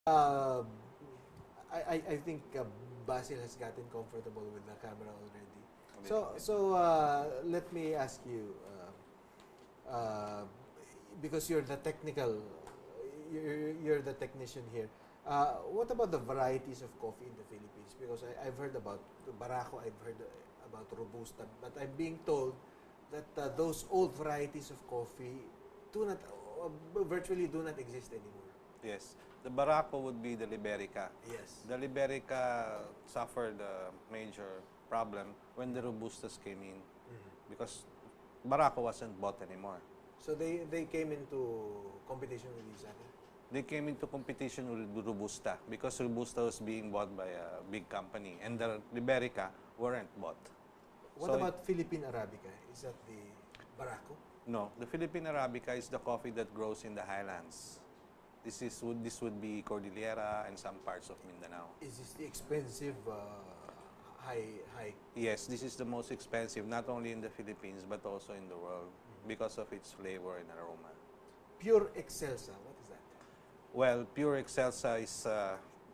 Uh, I think Basil has gotten comfortable with the camera already. Let me ask you, uh, because you're the technician here. What about the varieties of coffee in the Philippines? Because I've heard about Barako, I've heard about Robusta, but I'm being told that those old varieties of coffee do not, virtually do not exist anymore. Yes. The Barako would be the Liberica. Yes. The Liberica suffered a major problem when the Robustas came in because Barako wasn't bought anymore. So they came into competition with each other? They came into competition with Robusta because Robusta was being bought by a big company and the Liberica weren't bought. What about Philippine Arabica? Is that the Barako? No, the Philippine Arabica is the coffee that grows in the highlands. This would be Cordillera and some parts of Mindanao. Is this the expensive high? Yes, this is the most expensive, not only in the Philippines but also in the world because of its flavor and aroma. Pure Excelsa, what is that? Well, Pure Excelsa is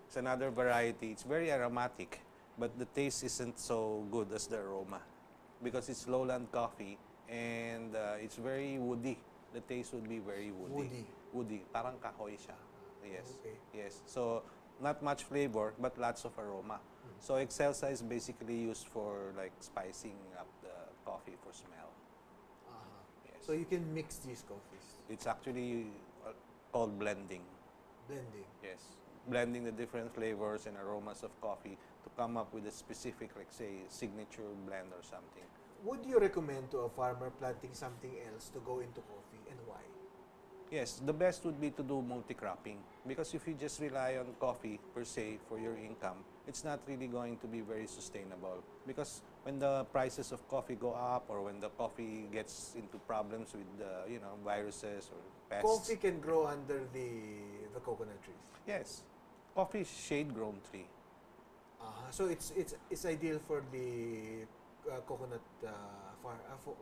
it's another variety. It's very aromatic, but the taste isn't so good as the aroma because it's lowland coffee and it's very woody. The taste would be very woody. Woody, parang kahoy siya. Yes. Okay. Yes. So not much flavor but lots of aroma. So Excelsa is basically used for like spicing up the coffee for smell. Yes. So you can mix these coffees. It's actually called blending. Blending. Yes. Blending the different flavors and aromas of coffee to come up with a specific, like say, signature blend or something. Would you recommend to a farmer planting something else to go into coffee, and why? Yes, the best would be to do multi-cropping because if you just rely on coffee per se for your income, it's not really going to be very sustainable because when the prices of coffee go up or when the coffee gets into problems with viruses or pests. Coffee can grow under the coconut trees. Yes, coffee is shade-grown tree. So it's ideal for the coconut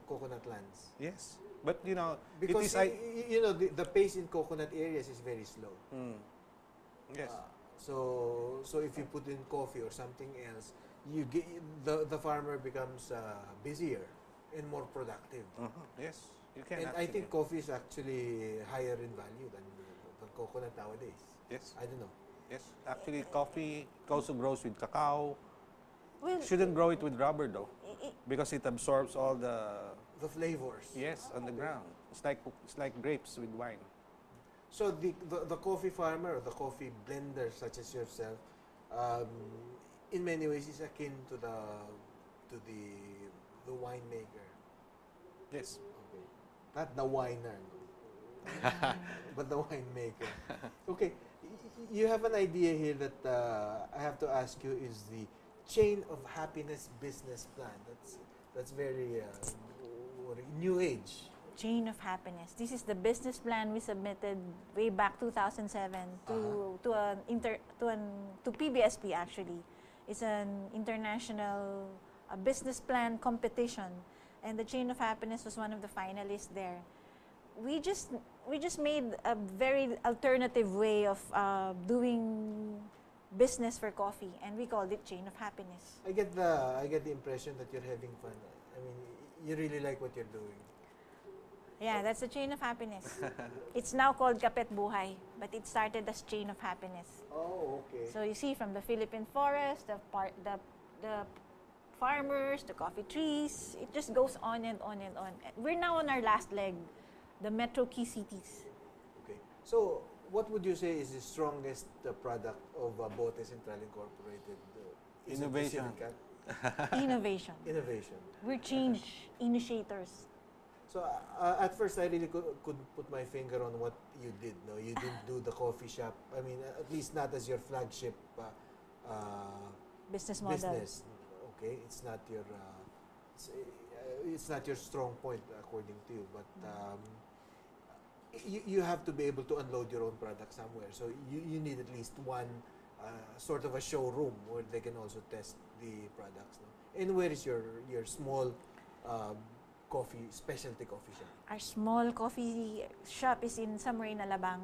coconut lands. Yes, but Because the pace in coconut areas is very slow. Yes. So if you put in coffee or something else, you get the farmer becomes busier and more productive. Yes, you can. And I think coffee is actually higher in value than coconut nowadays. Yes. I don't know. Yes, actually, coffee also grows with cacao. Well, Shouldn't grow it with rubber though, because it absorbs all the flavors. yes on the ground. It's like grapes with wine. So the coffee farmer or the coffee blender such as yourself, in many ways is akin to the winemaker. Yes. Okay. Not the winer, but the winemaker. Okay, you have an idea here that I have to ask you is the chain of happiness business plan. That's very new age. Chain of happiness. This is the business plan we submitted way back 2007 to PBSP actually. It's an international business plan competition, and the Chain of Happiness was one of the finalists there. We just made a very alternative way of doing business for coffee, and we called it Chain of Happiness. I get the impression that you're having fun. I mean, you really like what you're doing. Yeah, that's the Chain of Happiness. It's now called Kapet Buhay, but it started as Chain of Happiness. Oh, okay. So you see, from the Philippine forest, the farmers, the coffee trees, it just goes on and on and on. We're now on our last leg, the metro key cities. Okay. So, what would you say is the strongest product of Bote Central Incorporated? Is it the Innovation. silicat? Innovation. Innovation. We're change initiators. So, at first, I really couldn't put my finger on what you did. No, you didn't do the coffee shop. I mean, at least not as your flagship Business model. business. Okay, it's not your it's not your strong point according to you. But you have to be able to unload your own product somewhere. So you need at least one sort of a showroom where they can also test the products. No? And where is your small specialty coffee shop? Our small coffee shop is somewhere in Alabang.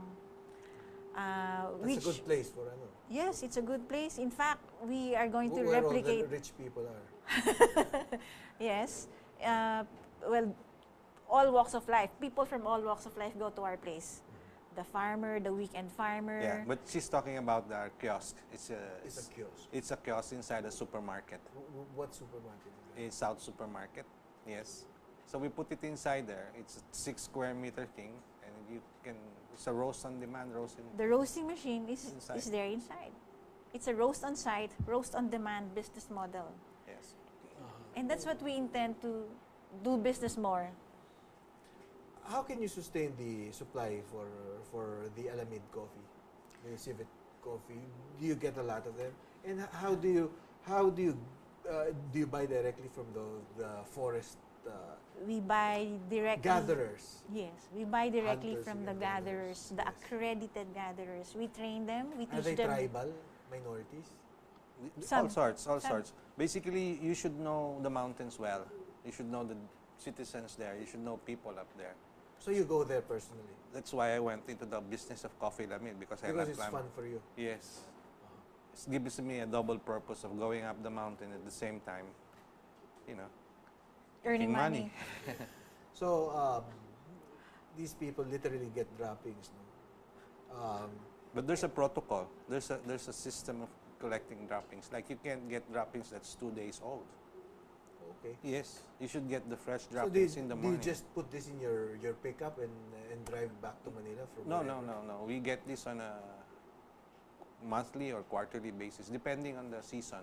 That's which a good place for ano. yes, it's a good place. In fact, we are going to Where all replicate. the rich people are. Yes, well, all walks of life. People from all walks of life go to our place. The farmer, the weekend farmer. Yeah, but she's talking about our kiosk. It's a kiosk. It's a kiosk inside a supermarket. What supermarket is that? A South supermarket. Yes. So we put it inside there. It's a 6 square meter thing, and you can. It's a roast on demand, The roasting machine is Inside. there inside. It's a roast on site, roast on demand business model. Yes. And that's what we intend to do business more. How can you sustain the supply for the Alamid coffee, the civet coffee? Do you get a lot of them? And how do you buy directly from the forest We buy directly. gatherers? Yes, we buy directly Hunters from and the gatherers, gatherers, the yes. accredited gatherers. We train them, we Are they teach them. tribal minorities? All sorts, all Some. sorts. Basically, you should know the mountains well. You should know the citizens there. You should know people up there. So you go there personally That's why I went into the business of coffee lamid because I because like it's fun for you. Yes. It gives me a double purpose of going up the mountain at the same time, you know, Earning making money. So these people literally get droppings. No? But there's a protocol. There's a system of collecting droppings. Like you can't get droppings that's 2 days old. Okay. Yes, you should get the fresh So droppings in the do morning. you just put this in your pickup and drive back to Manila from No, wherever? no. We get this on a monthly or quarterly basis, depending on the season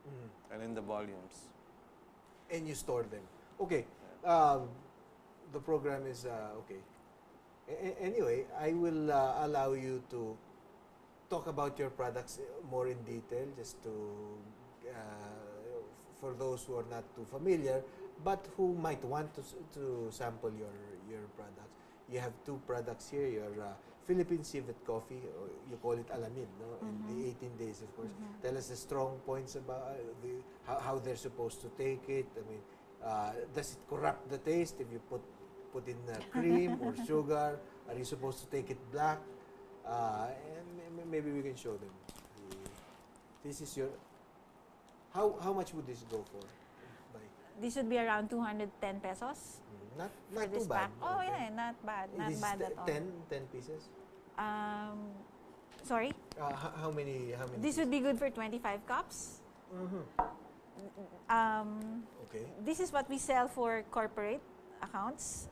Mhm. and in the volumes. And you store them. Okay. The program is okay. Anyway, I will allow you to talk about your products more in detail, just to for those who are not too familiar, but who might want to sample your products. You have two products here. Your Philippine civet coffee, or you call it Alamid, no? And the 18 days, of course. Tell us the strong points about how they're supposed to take it. I mean, does it corrupt the taste if you put in cream or sugar? Are you supposed to take it black? And maybe we can show them. This is your. How much would this go for? This would be around 210 pesos Not for too this bad. pack. Oh okay. yeah, not bad. Not This is bad at all. 10 pieces. Sorry? How many? This would be good for 25 cups. Mm-hmm. Okay. This is what we sell for corporate accounts,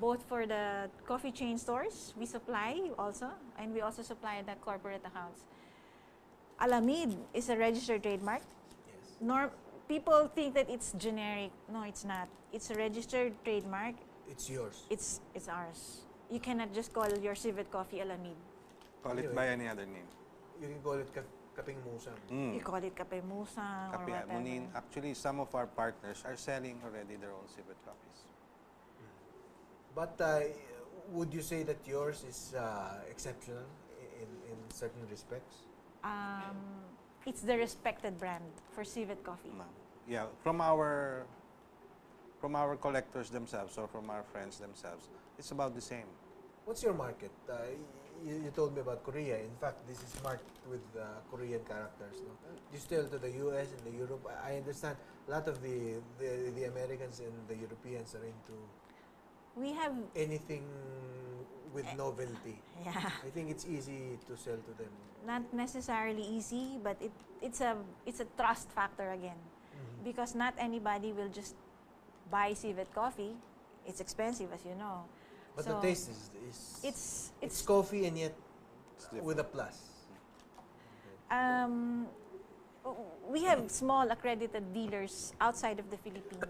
both for the coffee chain stores we supply also, and we also supply the corporate accounts. Alamid is a registered trademark. Yes. People think that it's generic. No, it's not. It's a registered trademark. It's yours. It's ours. You cannot just call your civet coffee Alamid. Call it Anyway. by any other name. You can call it kaping musang. You call it Kape Musang or Kape whatever. Munin. Actually, some of our partners are selling already their own civet coffees. But would you say that yours is exceptional in certain respects? It's the respected brand for civet coffee. No. Yeah, from our collectors themselves or from our friends themselves, it's about the same. What's your market? You told me about Korea. In fact, this is marked with Korean characters. No? You sell to the U.S. and the Europe. I understand a lot of the Americans and the Europeans are into We have anything with novelty. yeah, I think it's easy to sell to them. not necessarily easy, but it's a trust factor again, because not anybody will just buy civet coffee. It's expensive, as you know. But So, the taste is it's coffee and yet different. with a plus. we have small accredited dealers outside of the Philippines.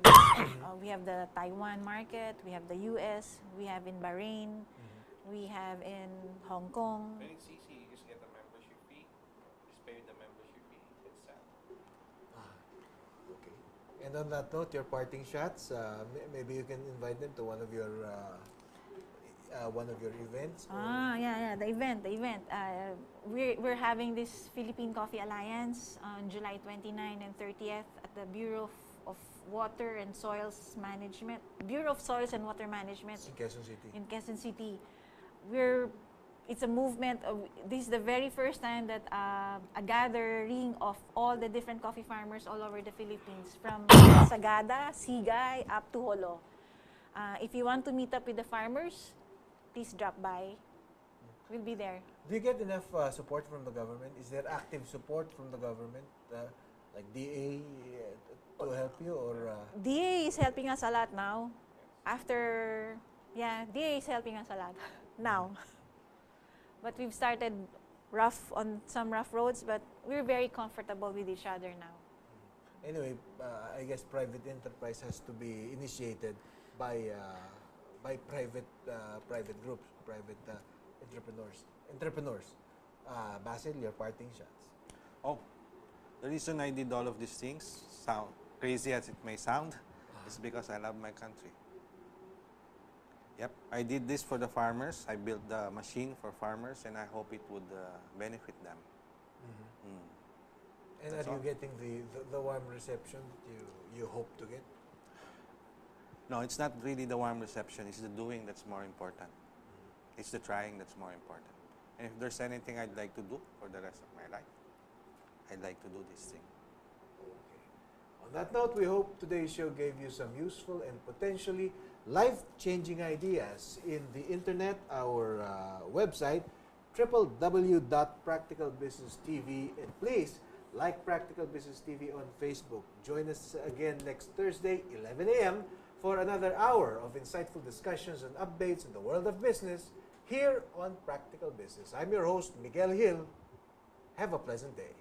We have the Taiwan market, we have the US, we have in Bahrain, we have in Hong Kong. When it's easy, you just get a membership fee. Just pay the membership fee. It's Okay. And on that note, your parting shots. Maybe you can invite them to one of your events. Yeah, the event. We're having this Philippine Coffee Alliance on July 29 and 30th at the Bureau of Water and Soils Management, Bureau of Soils and Water Management in Quezon City. in Quezon City. We're it's a movement of, this is the very first time that a gathering of all the different coffee farmers all over the Philippines, from Sagada, Sigay, up to Holo. If you want to meet up with the farmers, please drop by. We'll be there. Do you get enough support from the government? Is there active support from the government, like DA, to help you, or? DA is helping us a lot now. DA is helping us a lot now. But we've started on some rough roads, but we're very comfortable with each other now. Anyway, I guess private enterprise has to be initiated by private groups, private entrepreneurs. Basil, your parting shots. Oh, the reason I did all of these things, sound crazy as it may sound, is because I love my country. Yep, I did this for the farmers. I built the machine for farmers, and I hope it would benefit them. And That's are you all. getting the warm reception that you hope to get? No, it's not really the warm reception. It's the doing that's more important. It's the trying that's more important. And if there's anything I'd like to do for the rest of my life, I'd like to do this thing. Okay. On that note, we hope today's show gave you some useful and potentially life-changing ideas in the internet. Our website, www.practicalbusinesstv, and please like Practical Business TV on Facebook. Join us again next Thursday, 11 a.m. for another hour of insightful discussions and updates in the world of business here on Practical Business. I'm your host, Miguel Hill. Have a pleasant day.